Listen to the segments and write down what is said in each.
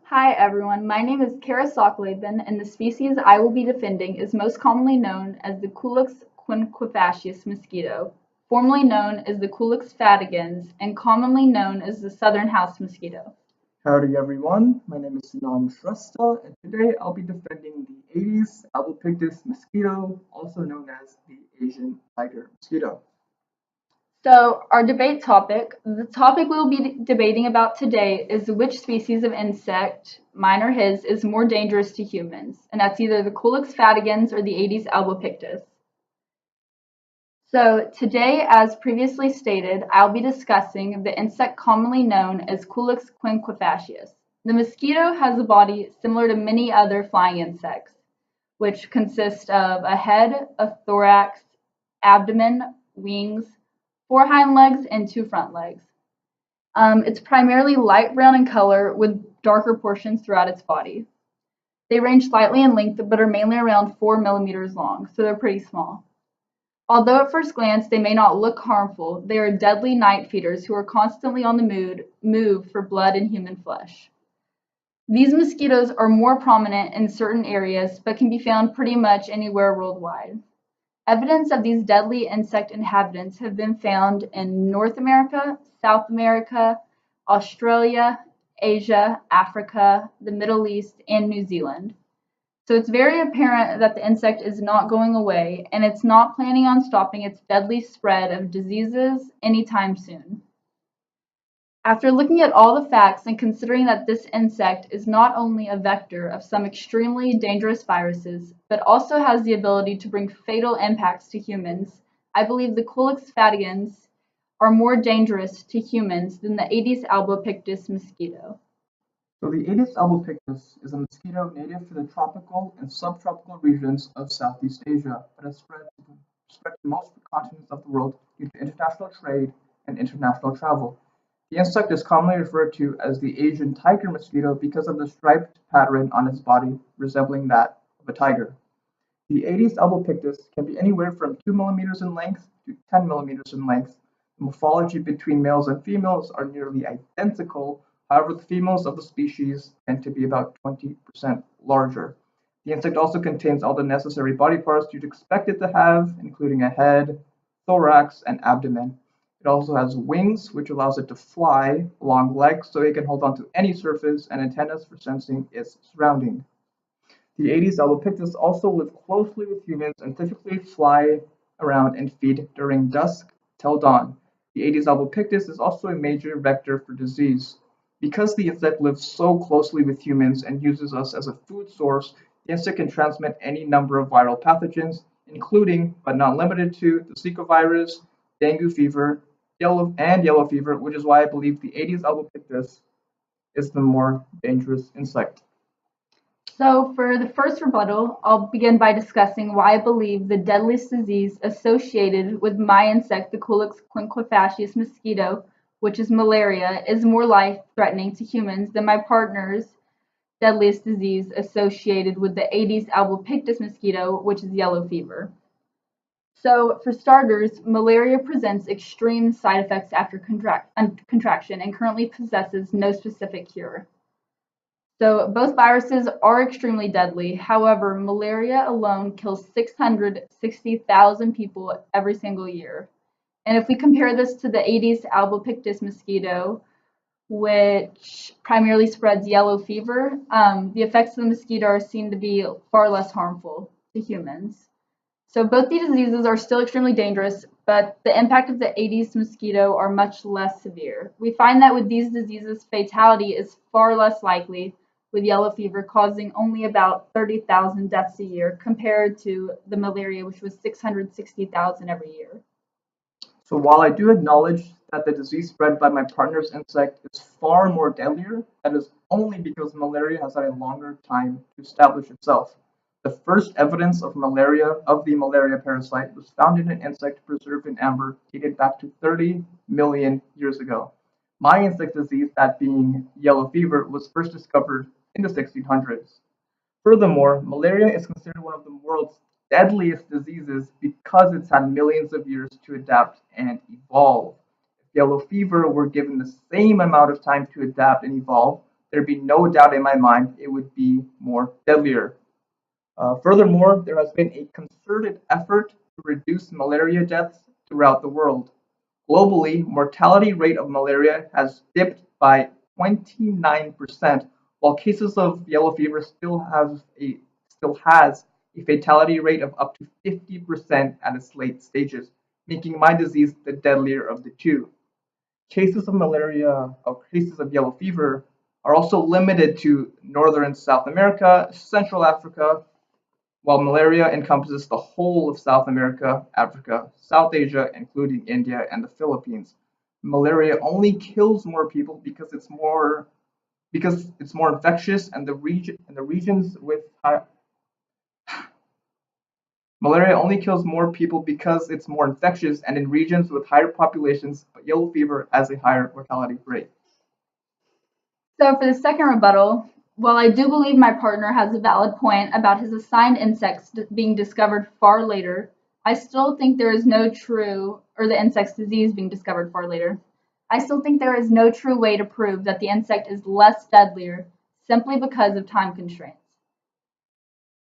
Hi everyone, my name is Kerra Sachtleben, and the species I will be defending is most commonly known as the Culex quinquefacius mosquito, formerly known as the Culex fatigans, and commonly known as the southern house mosquito. Howdy everyone, my name is Sunam Shrestha, and today I'll be defending the Aedes albopictus mosquito, also known as the Asian tiger mosquito. So, our debate topic, the topic we'll be debating about today is which species of insect, mine or his, is more dangerous to humans, and that's either the Culex fatigans or the Aedes albopictus. So today, as previously stated, I'll be discussing the insect commonly known as Culex quinquefacius. The mosquito has a body similar to many other flying insects, which consist of a head, a thorax, abdomen, wings, four hind legs, and two front legs. It's primarily light brown in color with darker portions throughout its body. They range slightly in length but are mainly around 4 millimeters long, so they're pretty small. Although at first glance they may not look harmful, they are deadly night feeders who are constantly on the move for blood and human flesh. These mosquitoes are more prominent in certain areas but can be found pretty much anywhere worldwide. Evidence of these deadly insect inhabitants have been found in North America, South America, Australia, Asia, Africa, the Middle East, and New Zealand. So it's very apparent that the insect is not going away, and it's not planning on stopping its deadly spread of diseases anytime soon. After looking at all the facts and considering that this insect is not only a vector of some extremely dangerous viruses, but also has the ability to bring fatal impacts to humans, I believe the Culex fatigans are more dangerous to humans than the Aedes albopictus mosquito. So the Aedes albopictus is a mosquito native to the tropical and subtropical regions of Southeast Asia, but has spread to most continents of the world due to international trade and international travel. The insect is commonly referred to as the Asian tiger mosquito because of the striped pattern on its body resembling that of a tiger. The Aedes albopictus can be anywhere from 2 millimeters in length to 10 millimeters in length. The morphology between males and females are nearly identical. However, the females of the species tend to be about 20% larger. The insect also contains all the necessary body parts you'd expect it to have, including a head, thorax, and abdomen. It also has wings, which allows it to fly, long legs so it can hold onto any surface, and antennas for sensing its surroundings. The Aedes albopictus also live closely with humans and typically fly around and feed during dusk till dawn. The Aedes albopictus is also a major vector for disease. Because the insect lives so closely with humans and uses us as a food source, the insect can transmit any number of viral pathogens, including but not limited to the Zika virus, dengue fever, yellow fever, which is why I believe the Aedes albopictus is the more dangerous insect. So, for the first rebuttal, I'll begin by discussing why I believe the deadliest disease associated with my insect, the Culex quinquefacius mosquito, which is malaria, is more life threatening to humans than my partner's deadliest disease associated with the Aedes albopictus mosquito, which is yellow fever. So, for starters, malaria presents extreme side effects after contraction and currently possesses no specific cure. So both viruses are extremely deadly. However, malaria alone kills 660,000 people every single year. And if we compare this to the Aedes albopictus mosquito, which primarily spreads yellow fever, the effects of the mosquito are seen to be far less harmful to humans. So both these diseases are still extremely dangerous, but the impact of the Aedes mosquito are much less severe. We find that with these diseases, fatality is far less likely, with yellow fever causing only about 30,000 deaths a year compared to the malaria, which was 660,000 every year. So while I do acknowledge that the disease spread by my partner's insect is far more deadlier, that is only because malaria has had a longer time to establish itself. The first evidence of the malaria parasite was found in an insect preserved in amber dated back to 30 million years ago. My insect disease, that being yellow fever, was first discovered in the 1600s. Furthermore, malaria is considered one of the world's deadliest diseases because it's had millions of years to adapt and evolve. If yellow fever were given the same amount of time to adapt and evolve, there'd be no doubt in my mind it would be more deadlier. Furthermore, there has been a concerted effort to reduce malaria deaths throughout the world. Globally, mortality rate of malaria has dipped by 29%, while cases of yellow fever still has a fatality rate of up to 50% at its late stages, making my disease the deadlier of the two. Cases of yellow fever are also limited to northern and South America, Central Africa, while malaria encompasses the whole of South America, Africa, South Asia, including India and the Philippines. Malaria only kills more people because it's more infectious and the regions with high malaria only kills more people because it's more infectious and in regions with higher populations, but yellow fever has a higher mortality rate. So for the second rebuttal, while I do believe my partner has a valid point about his assigned insects being discovered far later, I still think there is no true, or the insect's disease being discovered far later. I still think there is no true way to prove that the insect is less deadlier simply because of time constraints.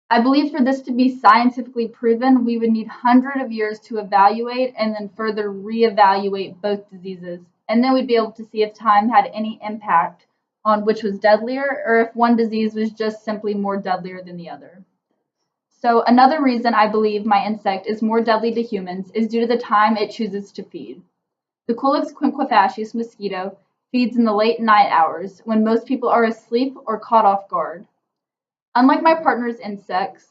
I believe for this to be scientifically proven, we would need hundreds of years to evaluate and then further reevaluate both diseases. And then we'd be able to see if time had any impact on which was deadlier or if one disease was just simply more deadlier than the other. So another reason I believe my insect is more deadly to humans is due to the time it chooses to feed. The Culex quinquefacius mosquito feeds in the late night hours when most people are asleep or caught off guard. Unlike my partner's insect,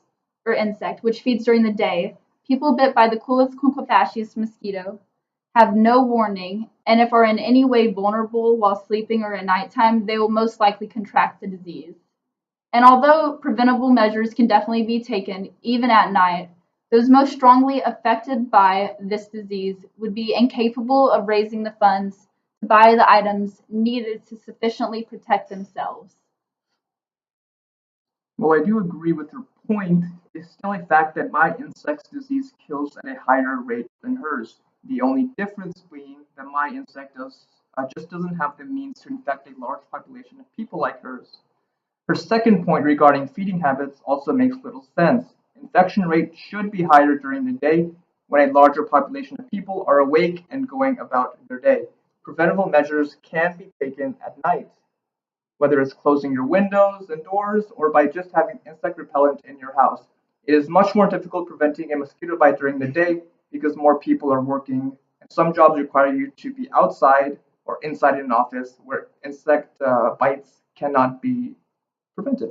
which feeds during the day, people bit by the Culex quinquefacius mosquito have no warning, and if are in any way vulnerable while sleeping or at nighttime, they will most likely contract the disease. And although preventable measures can definitely be taken even at night, those most strongly affected by this disease would be incapable of raising the funds to buy the items needed to sufficiently protect themselves. While I do agree with your point, it's still a fact that my insect's disease kills at a higher rate than hers. The only difference being that my just doesn't have the means to infect a large population of people like hers. Her second point regarding feeding habits also makes little sense. Infection rate should be higher during the day when a larger population of people are awake and going about their day. Preventable measures can be taken at night, whether it's closing your windows and doors or by just having insect repellent in your house. It is much more difficult preventing a mosquito bite during the day because more people are working, and some jobs require you to be outside or inside an office where insect bites cannot be prevented.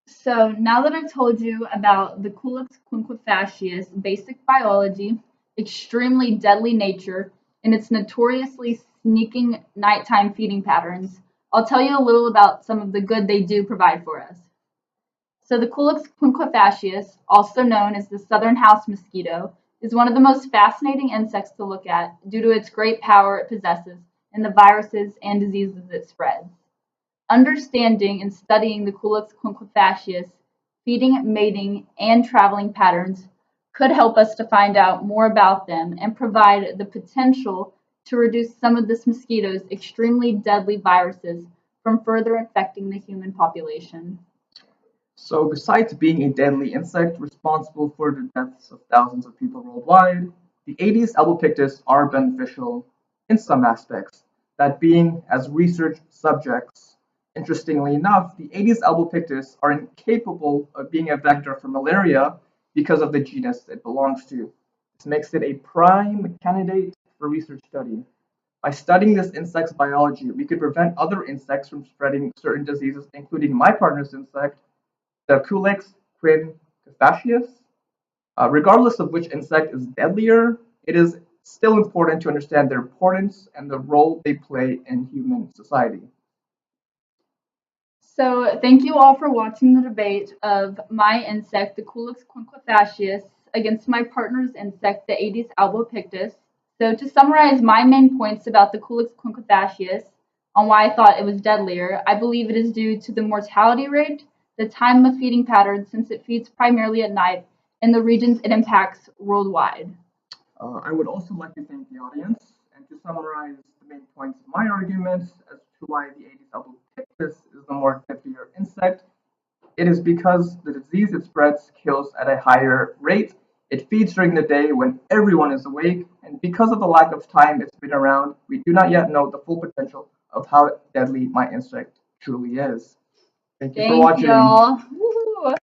So now that I've told you about the Culex quinquefacius basic biology, extremely deadly nature, and its notoriously sneaking nighttime feeding patterns, I'll tell you a little about some of the good they do provide for us. So the Culex quinquefacius, also known as the southern house mosquito, is one of the most fascinating insects to look at due to its great power it possesses and the viruses and diseases it spreads. Understanding and studying the Culex quinquefacius feeding, mating, and traveling patterns could help us to find out more about them and provide the potential to reduce some of this mosquito's extremely deadly viruses from further infecting the human population. So, besides being a deadly insect responsible for the deaths of thousands of people worldwide, the Aedes albopictus are beneficial in some aspects, that being as research subjects. Interestingly enough, the Aedes albopictus are incapable of being a vector for malaria because of the genus it belongs to. This makes it a prime candidate for research study. By studying this insect's biology, we could prevent other insects from spreading certain diseases, including my partner's insect, the Culex quinquefacius. Regardless of which insect is deadlier, it is still important to understand their importance and the role they play in human society. So thank you all for watching the debate of my insect, the Culex quinquefacius, against my partner's insect, the Aedes albopictus. So to summarize my main points about the Culex quinquefacius on why I thought it was deadlier, I believe it is due to the mortality rate, the time of feeding pattern since it feeds primarily at night, and the regions it impacts worldwide. I would also like to thank the audience and to summarize the main points of my my arguments as to why the Aedes albopictus is the more deadlier insect, it is because the disease it spreads kills at a higher rate. It feeds during the day when everyone is awake, and because of the lack of time it's been around, we do not yet know the full potential of how deadly my insect truly is. Thank you for Thank watching. y'all. Woo-hoo.